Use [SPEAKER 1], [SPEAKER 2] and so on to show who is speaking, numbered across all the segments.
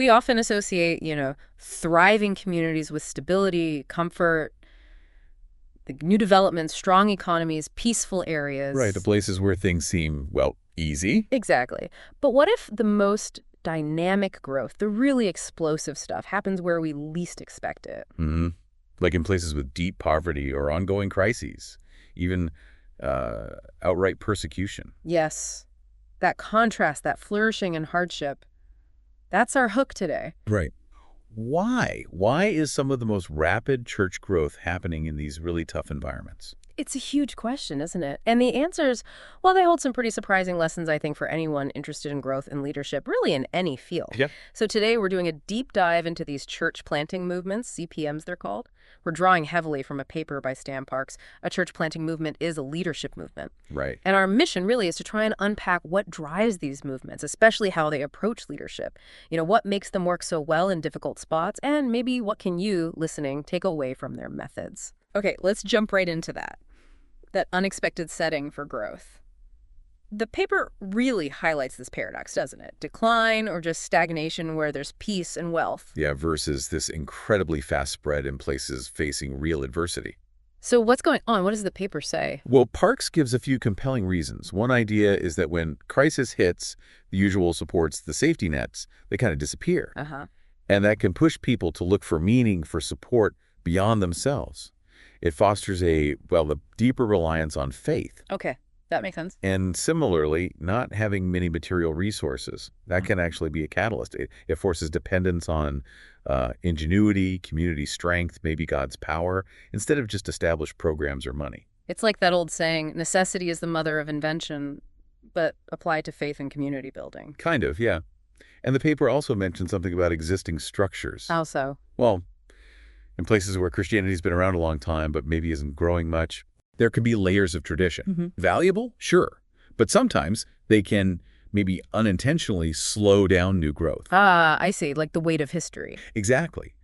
[SPEAKER 1] We often associate, thriving communities with stability, comfort, the new developments, strong economies, peaceful
[SPEAKER 2] Right, the
[SPEAKER 1] areas.
[SPEAKER 2] places where things seem, well, easy.
[SPEAKER 1] Exactly. But what if the most dynamic growth, the really explosive stuff, happens where we least expect it?
[SPEAKER 2] Hmm. Like in places with deep poverty or ongoing crises, even uh, outright persecution.
[SPEAKER 1] Yes, that contrast, that flourishing and hardship, that's our hook today.
[SPEAKER 2] Right. Why? Why is some of the most rapid church growth happening in these really tough environments?
[SPEAKER 1] It's a huge question, isn't it? And the answers, well, they hold some pretty surprising lessons, I think, for anyone interested in growth and leadership, really in any field.
[SPEAKER 2] Yeah.
[SPEAKER 1] So today we're doing a deep dive into these church planting movements, CPMs they're called. We're drawing heavily from a paper by Stan Parks. A church planting movement is a leadership movement.
[SPEAKER 2] Right.
[SPEAKER 1] And our mission really is to try and unpack what drives these movements, especially how they approach leadership. What makes them work so well in difficult spots, and maybe what can you, listening, take away from their methods. Okay, let's jump right into that unexpected setting for growth. The paper really highlights this paradox, doesn't it? Decline or just stagnation where there's peace and wealth.
[SPEAKER 2] Yeah, versus this incredibly fast spread in places facing real adversity.
[SPEAKER 1] So what's going on? What does the paper say?
[SPEAKER 2] Well, Parks gives a few compelling reasons. One idea is that when crisis hits, the usual supports, the safety nets, they kind of disappear.
[SPEAKER 1] Uh-huh.
[SPEAKER 2] And that can push people to look for meaning, for support beyond themselves. It fosters the deeper reliance on faith.
[SPEAKER 1] Okay, that makes sense.
[SPEAKER 2] And similarly, not having many material resources, that can actually be a catalyst. It forces dependence on ingenuity, community strength, maybe God's power, instead of just established programs or money.
[SPEAKER 1] It's like that old saying, necessity is the mother of invention, but applied to faith and community building.
[SPEAKER 2] Kind of, yeah. And the paper also mentioned something about existing structures.
[SPEAKER 1] How so?
[SPEAKER 2] Well, in places where Christianity's been around a long time, but maybe isn't growing much, there could be layers of tradition. Valuable? Sure. But sometimes they can maybe unintentionally slow down new growth.
[SPEAKER 1] Ah, I see, like the weight of history.
[SPEAKER 2] Exactly.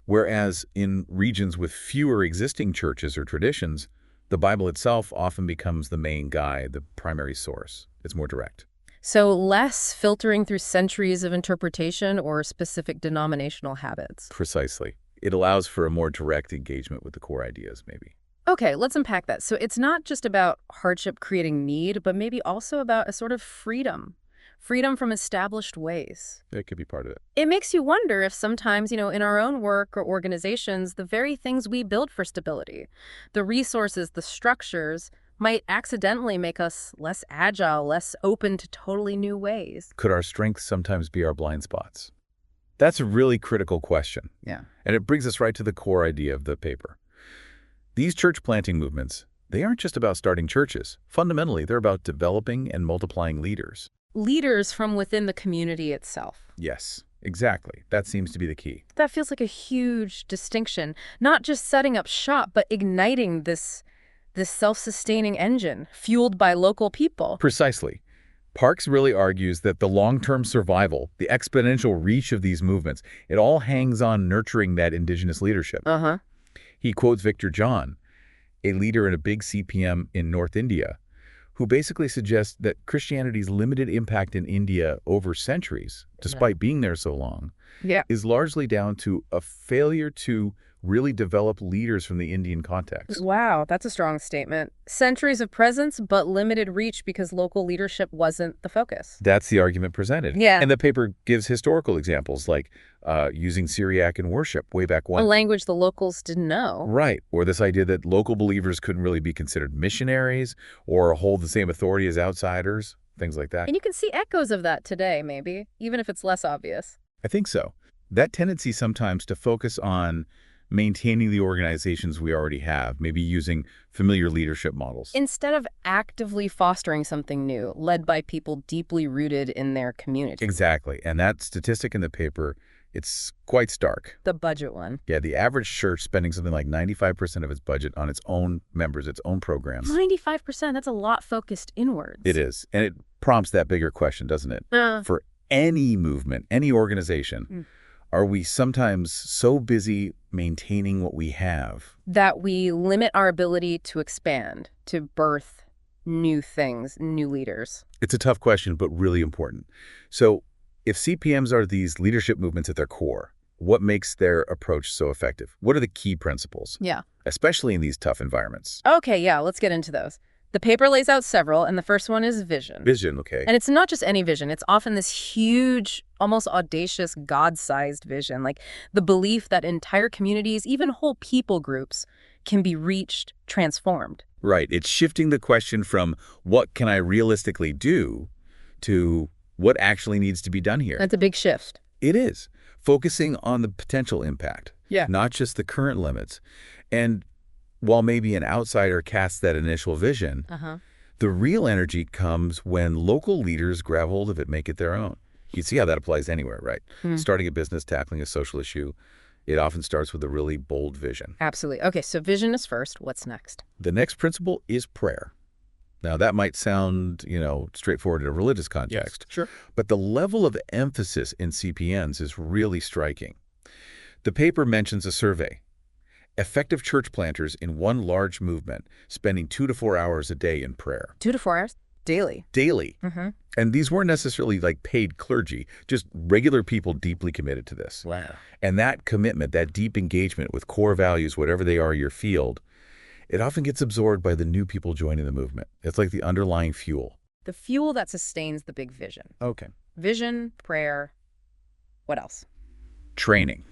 [SPEAKER 2] Whereas in regions with fewer existing churches or traditions, the Bible itself often becomes the main guide, the primary source. It's more direct.
[SPEAKER 1] So less filtering through centuries of interpretation or specific denominational habits.
[SPEAKER 2] Precisely. It allows for a more direct engagement with the core ideas, maybe.
[SPEAKER 1] Okay, let's unpack that. So it's not just about hardship creating need, but maybe also about a sort of freedom. Freedom from established ways.
[SPEAKER 2] That could be part of it.
[SPEAKER 1] It makes you wonder if sometimes, in our own work or organizations, the very things we build for stability, the resources, the structures, might accidentally make us less agile, less open to totally new ways.
[SPEAKER 2] Could our strengths sometimes be our blind spots? That's a really critical question.
[SPEAKER 1] Yeah.
[SPEAKER 2] And it brings us right to the core idea of the paper. These church planting movements, they aren't just about starting churches. Fundamentally, they're about developing and multiplying leaders.
[SPEAKER 1] Leaders from within the community itself.
[SPEAKER 2] Yes, exactly. That seems to be the key.
[SPEAKER 1] That feels like a huge distinction. Not just setting up shop, but igniting this self-sustaining engine fueled by local people.
[SPEAKER 2] Precisely. Parks really argues that the long-term survival, the exponential reach of these movements, it all hangs on nurturing that indigenous leadership.
[SPEAKER 1] Uh-huh.
[SPEAKER 2] He quotes Victor John, a leader in a big CPM in North India, who basically suggests that Christianity's limited impact in India over centuries, despite being there so long, is largely down to a failure to really develop leaders from the Indian context.
[SPEAKER 1] Wow, that's a strong statement. Centuries of presence, but limited reach because local leadership wasn't the focus.
[SPEAKER 2] That's the argument presented.
[SPEAKER 1] Yeah.
[SPEAKER 2] And the paper gives historical examples like using Syriac in worship way back when.
[SPEAKER 1] A language the locals didn't know.
[SPEAKER 2] Right. Or this idea that local believers couldn't really be considered missionaries or hold the same authority as outsiders, things like that.
[SPEAKER 1] And you can see echoes of that today, maybe, even if it's less obvious.
[SPEAKER 2] I think so. That tendency sometimes to focus on maintaining the organizations we already have, maybe using familiar leadership models.
[SPEAKER 1] Instead of actively fostering something new, led by people deeply rooted in their community.
[SPEAKER 2] Exactly. And that statistic in the paper, it's quite stark.
[SPEAKER 1] The budget one.
[SPEAKER 2] Yeah, the average church spending something like 95% of its budget on its own members, its own programs.
[SPEAKER 1] 95%, that's a lot focused inwards.
[SPEAKER 2] It is. And it prompts that bigger question, doesn't it? For any movement, any organization, are we sometimes so busy maintaining what we have
[SPEAKER 1] that we limit our ability to expand, to birth new things, new leaders?
[SPEAKER 2] It's a tough question, but really important. So If CPMs are these leadership movements at their core, what makes their approach so effective? What are the key principles,
[SPEAKER 1] Yeah.
[SPEAKER 2] especially in these tough environments?
[SPEAKER 1] Okay, yeah, let's get into those. The paper lays out several, and the first one is vision.
[SPEAKER 2] Vision, okay.
[SPEAKER 1] And it's not just any vision. It's often this huge, almost audacious, God-sized vision, like the belief that entire communities, even whole people groups, can be reached, transformed.
[SPEAKER 2] Right. It's shifting the question from what can I realistically do to what actually needs to be done here.
[SPEAKER 1] That's a big shift.
[SPEAKER 2] It is. Focusing on the potential impact,
[SPEAKER 1] Yeah.
[SPEAKER 2] not just the current limits. And while maybe an outsider casts that initial vision, the real energy comes when local leaders grab hold of it, make it their own. You see how that applies anywhere, right? Starting a business, tackling a social issue, it often starts with a really bold vision.
[SPEAKER 1] Absolutely. Okay, so vision is first. What's next?
[SPEAKER 2] The next principle is prayer. Now, that might sound, straightforward in a religious context.
[SPEAKER 1] Sure.
[SPEAKER 2] But the level of emphasis in CPNs is really striking. The paper mentions a survey. Effective church planters in one large movement spending 2 to 4 hours a day in prayer.
[SPEAKER 1] 2 to 4 hours daily.
[SPEAKER 2] Daily. And these weren't necessarily like paid clergy, just regular people deeply committed to this.
[SPEAKER 1] Wow.
[SPEAKER 2] And that commitment, that deep engagement with core values, whatever they are your field, it often gets absorbed by the new people joining the movement. It's like the underlying fuel.
[SPEAKER 1] The fuel that sustains the big vision.
[SPEAKER 2] Okay.
[SPEAKER 1] Vision, prayer, what else?
[SPEAKER 2] Training.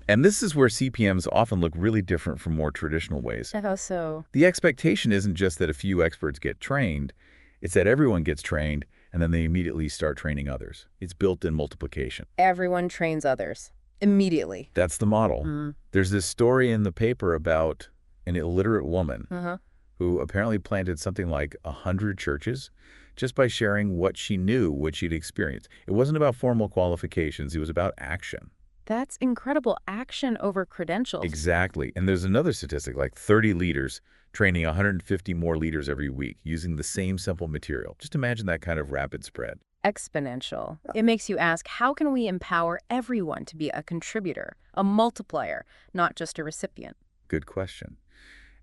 [SPEAKER 2] And this is where CPMs often look really different from more traditional ways.
[SPEAKER 1] How so?
[SPEAKER 2] The expectation isn't just that a few experts get trained, it's that everyone gets trained and then they immediately start training others. It's built-in multiplication.
[SPEAKER 1] Everyone trains others immediately.
[SPEAKER 2] That's the model. There's this story in the paper about an illiterate woman who apparently planted something like 100 churches just by sharing what she knew, what she'd experienced. It wasn't about formal qualifications. It was about action.
[SPEAKER 1] That's incredible. Action over credentials.
[SPEAKER 2] Exactly. And there's another statistic, like 30 leaders training 150 more leaders every week using the same simple material. Just imagine that kind of rapid spread.
[SPEAKER 1] Exponential. It makes you ask, how can we empower everyone to be a contributor, a multiplier, not just a recipient?
[SPEAKER 2] Good question.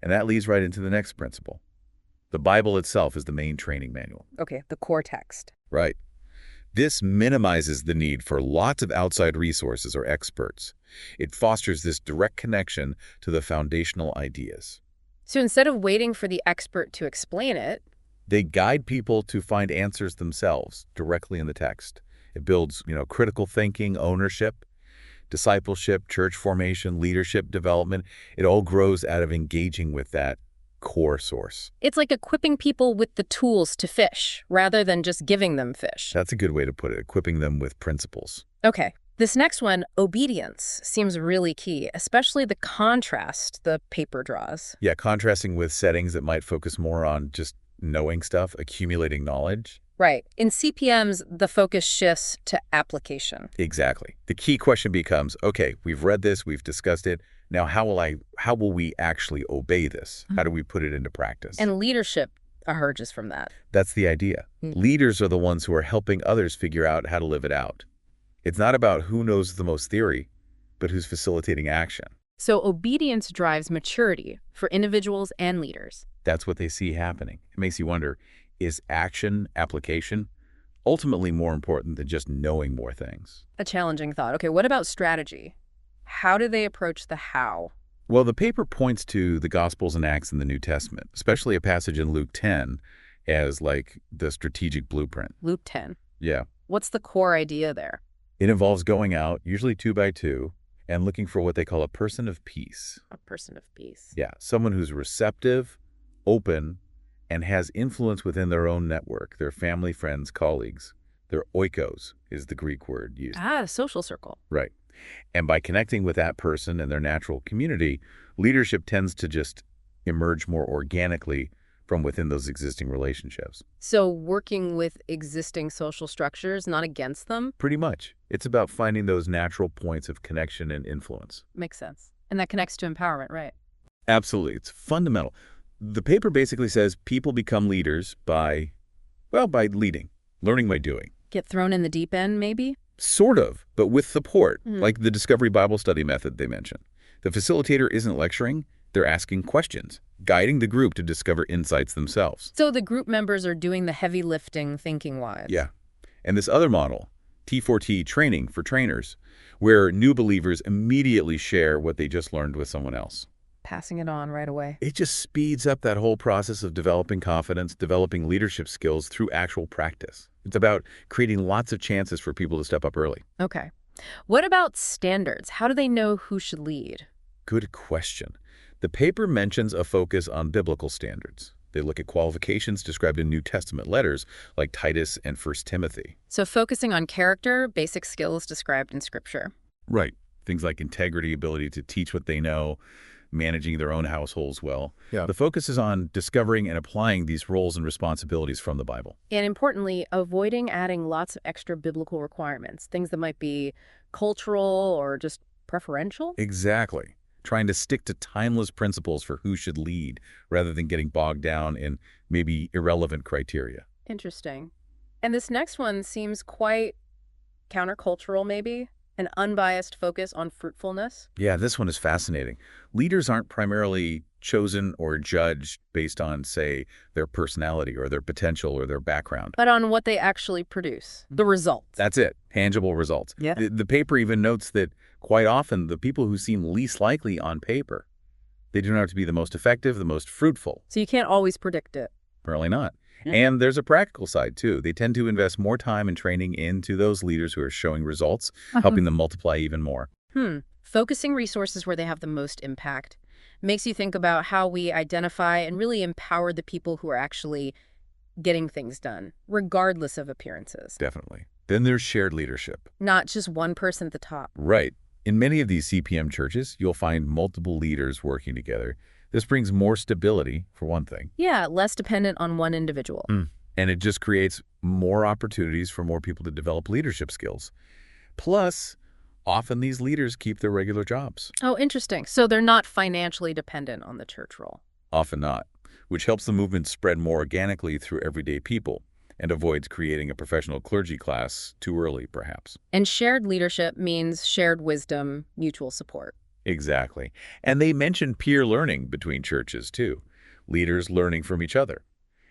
[SPEAKER 2] And that leads right into the next principle. The Bible itself is the main training manual.
[SPEAKER 1] Okay, the core text.
[SPEAKER 2] Right. This minimizes the need for lots of outside resources or experts. It fosters this direct connection to the foundational ideas.
[SPEAKER 1] So instead of waiting for the expert to explain it,
[SPEAKER 2] they guide people to find answers themselves directly in the text. It builds, critical thinking, ownership, discipleship, church formation, leadership development. It all grows out of engaging with that core source.
[SPEAKER 1] It's like equipping people with the tools to fish rather than just giving them fish.
[SPEAKER 2] That's a good way to put it, equipping them with principles.
[SPEAKER 1] Okay. This next one, obedience, seems really key, especially the contrast the paper draws.
[SPEAKER 2] Yeah, contrasting with settings that might focus more on just knowing stuff, accumulating knowledge.
[SPEAKER 1] Right. In CPMs, the focus shifts to application.
[SPEAKER 2] Exactly. The key question becomes, okay, we've read this, we've discussed it. Now, how will we actually obey this? How do we put it into practice?
[SPEAKER 1] And leadership emerges from that.
[SPEAKER 2] That's the idea. Leaders are the ones who are helping others figure out how to live it out. It's not about who knows the most theory, but who's facilitating action.
[SPEAKER 1] So obedience drives maturity for individuals and leaders.
[SPEAKER 2] That's what they see happening. It makes you wonder, is action, application, ultimately more important than just knowing more things?
[SPEAKER 1] A challenging thought. Okay, what about strategy? How do they approach the how?
[SPEAKER 2] Well, the paper points to the Gospels and Acts in the New Testament, especially a passage in Luke 10 as like the strategic blueprint.
[SPEAKER 1] Luke 10.
[SPEAKER 2] Yeah.
[SPEAKER 1] What's the core idea there?
[SPEAKER 2] It involves going out, usually 2 by 2, and looking for what they call a person of peace.
[SPEAKER 1] A person of peace.
[SPEAKER 2] Yeah, someone who's receptive, open, and has influence within their own network, their family, friends, colleagues. Their oikos is the Greek word used.
[SPEAKER 1] A social circle.
[SPEAKER 2] Right. And by connecting with that person and their natural community, leadership tends to just emerge more organically from within those existing relationships.
[SPEAKER 1] So working with existing social structures, not against them?
[SPEAKER 2] Pretty much. It's about finding those natural points of connection and influence.
[SPEAKER 1] Makes sense. And that connects to empowerment, right?
[SPEAKER 2] Absolutely. It's fundamental. The paper basically says people become leaders by leading, learning by doing.
[SPEAKER 1] Get thrown in the deep end, maybe?
[SPEAKER 2] Sort of, but with support, like the Discovery Bible Study method they mentioned. The facilitator isn't lecturing, they're asking questions, guiding the group to discover insights themselves.
[SPEAKER 1] So the group members are doing the heavy lifting thinking-wise.
[SPEAKER 2] Yeah. And this other model, T4T training for trainers, where new believers immediately share what they just learned with someone else.
[SPEAKER 1] Passing it on right away.
[SPEAKER 2] It just speeds up that whole process of developing confidence, developing leadership skills through actual practice. It's about creating lots of chances for people to step up early.
[SPEAKER 1] Okay. What about standards? How do they know who should lead?
[SPEAKER 2] Good question. The paper mentions a focus on biblical standards. They look at qualifications described in New Testament letters like Titus and 1 Timothy.
[SPEAKER 1] So focusing on character, basic skills described in Scripture.
[SPEAKER 2] Right. Things like integrity, ability to teach what they know, managing their own households well.
[SPEAKER 3] Yeah.
[SPEAKER 2] The focus is on discovering and applying these roles and responsibilities from the Bible.
[SPEAKER 1] And importantly, avoiding adding lots of extra biblical requirements, things that might be cultural or just preferential.
[SPEAKER 2] Exactly. Trying to stick to timeless principles for who should lead rather than getting bogged down in maybe irrelevant criteria.
[SPEAKER 1] Interesting. And this next one seems quite countercultural, maybe? An unbiased focus on fruitfulness?
[SPEAKER 2] Yeah, this one is fascinating. Leaders aren't primarily chosen or judged based on, say, their personality or their potential or their background.
[SPEAKER 1] But on what they actually produce, the results.
[SPEAKER 2] That's it. Tangible results.
[SPEAKER 1] Yeah.
[SPEAKER 2] The paper even notes that quite often the people who seem least likely on paper, they do not have to be the most effective, the most fruitful.
[SPEAKER 1] So you can't always predict it.
[SPEAKER 2] Apparently not.
[SPEAKER 1] Yeah.
[SPEAKER 2] And there's a practical side, too. They tend to invest more time and training into those leaders who are showing results, helping them multiply even more.
[SPEAKER 1] Focusing resources where they have the most impact makes you think about how we identify and really empower the people who are actually getting things done, regardless of appearances.
[SPEAKER 2] Definitely. Then there's shared leadership.
[SPEAKER 1] Not just one person at the top.
[SPEAKER 2] Right. In many of these CPM churches, you'll find multiple leaders working together. This brings more stability, for one thing.
[SPEAKER 1] Yeah, less dependent on one individual.
[SPEAKER 2] And it just creates more opportunities for more people to develop leadership skills. Plus, often these leaders keep their regular jobs.
[SPEAKER 1] Oh, interesting. So they're not financially dependent on the church role.
[SPEAKER 2] Often not, which helps the movement spread more organically through everyday people and avoids creating a professional clergy class too early, perhaps.
[SPEAKER 1] And shared leadership means shared wisdom, mutual support.
[SPEAKER 2] Exactly. And they mention peer learning between churches, too. Leaders learning from each other.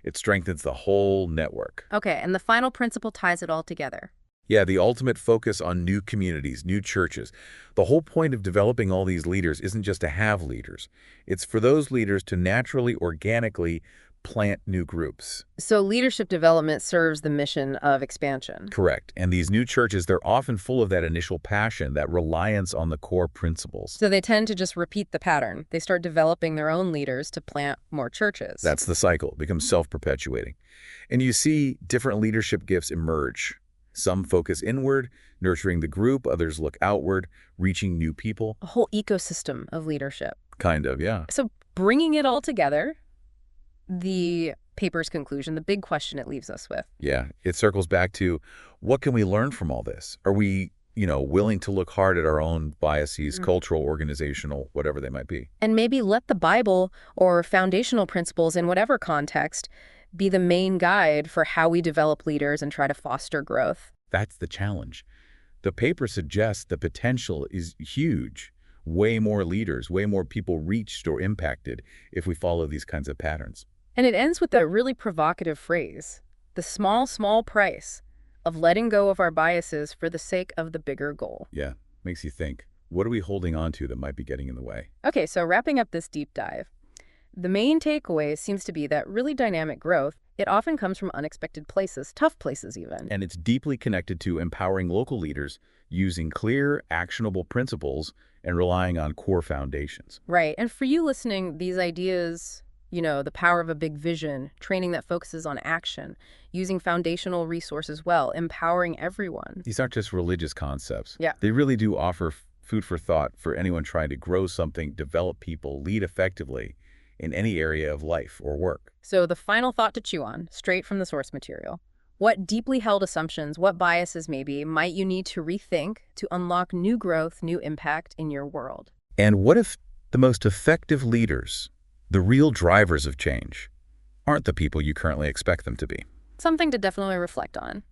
[SPEAKER 2] It strengthens the whole network.
[SPEAKER 1] Okay, and the final principle ties it all together.
[SPEAKER 2] Yeah, the ultimate focus on new communities, new churches. The whole point of developing all these leaders isn't just to have leaders. It's for those leaders to naturally, organically plant new groups.
[SPEAKER 1] So leadership development serves the mission of expansion.
[SPEAKER 2] Correct. And these new churches, they're often full of that initial passion, that reliance on the core principles.
[SPEAKER 1] So they tend to just repeat the pattern. They start developing their own leaders to plant more churches.
[SPEAKER 2] That's the cycle. It becomes self-perpetuating. And you see different leadership gifts emerge. Some focus inward, nurturing the group. Others look outward, reaching new people.
[SPEAKER 1] A whole ecosystem of leadership.
[SPEAKER 2] Kind of, yeah.
[SPEAKER 1] So bringing it all together, the paper's conclusion, the big question it leaves us with.
[SPEAKER 2] Yeah, it circles back to what can we learn from all this? Are we, willing to look hard at our own biases, cultural, organizational, whatever they might be?
[SPEAKER 1] And maybe let the Bible or foundational principles in whatever context be the main guide for how we develop leaders and try to foster growth.
[SPEAKER 2] That's the challenge. The paper suggests the potential is huge. Way more leaders, way more people reached or impacted if we follow these kinds of patterns.
[SPEAKER 1] And it ends with a really provocative phrase, the small, small price of letting go of our biases for the sake of the bigger goal.
[SPEAKER 2] Yeah, makes you think. What are we holding on to that might be getting in the way?
[SPEAKER 1] Okay, so wrapping up this deep dive, the main takeaway seems to be that really dynamic growth, it often comes from unexpected places, tough places even.
[SPEAKER 2] And it's deeply connected to empowering local leaders using clear, actionable principles and relying on core foundations.
[SPEAKER 1] Right, and for you listening, these ideas, the power of a big vision, training that focuses on action, using foundational resources well, empowering everyone.
[SPEAKER 2] These aren't just religious concepts.
[SPEAKER 1] Yeah.
[SPEAKER 2] They really do offer food for thought for anyone trying to grow something, develop people, lead effectively in any area of life or work.
[SPEAKER 1] So the final thought to chew on, straight from the source material. What deeply held assumptions, what biases maybe, might you need to rethink to unlock new growth, new impact in your world?
[SPEAKER 2] And what if the most effective leaders, the real drivers of change, aren't the people you currently expect them to be?
[SPEAKER 1] Something to definitely reflect on.